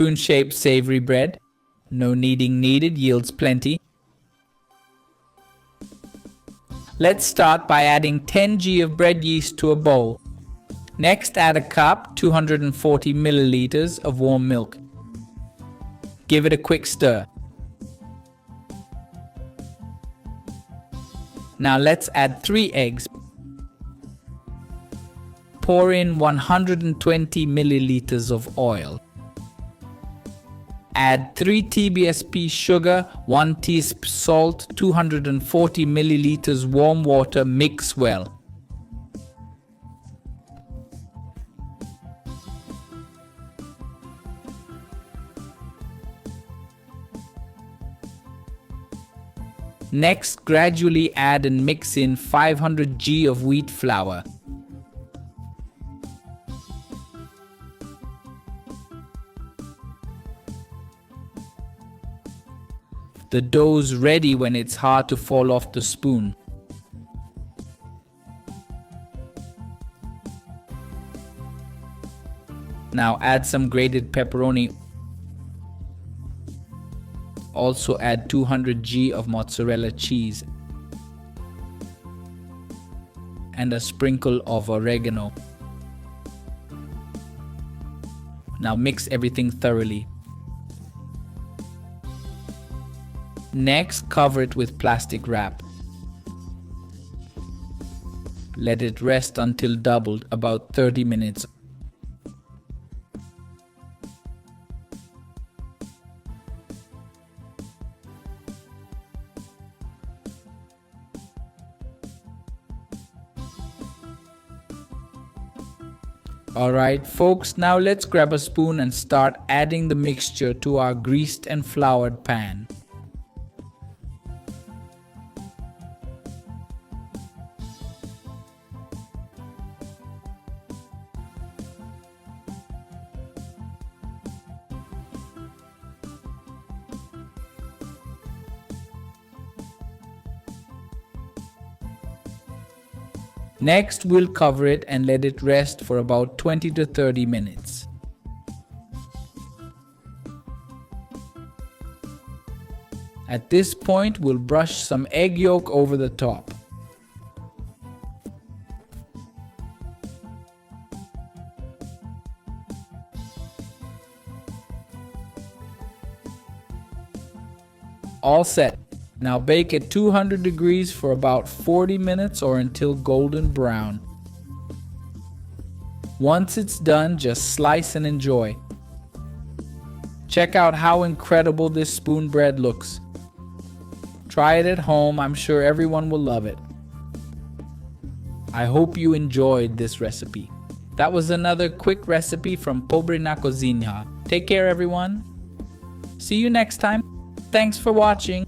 spoon-shaped savory bread. No kneading needed, yields plenty. Let's start by adding 10 g of bread yeast to a bowl. Next, add a cup, 240 milliliters of warm milk. Give it a quick stir. Now let's add 3 eggs. Pour in 120 milliliters of oil. Add 3 TBSP sugar, 1 teaspoon salt, 240 milliliters warm water. Mix well. Next, gradually add and mix in 500 g of wheat flour. The dough's ready when it's hard to fall off the spoon. Now add some grated pepperoni. Also add 200 g of mozzarella cheese and a sprinkle of oregano. Now mix everything thoroughly. Next, cover it with plastic wrap. Let it rest until doubled, about 30 minutes. Alright folks, now let's grab a spoon and start adding the mixture to our greased and floured pan. Next, we'll cover it and let it rest for about 20 to 30 minutes. At this point, we'll brush some egg yolk over the top. All set. Now bake at 200 degrees for about 40 minutes or until golden brown. Once it's done, just slice and enjoy. Check out how incredible this spoon bread looks. Try it at home, I'm sure everyone will love it. I hope you enjoyed this recipe. That was another quick recipe from Pobre na Cozinha. Take care everyone. See you next time. Thanks for watching.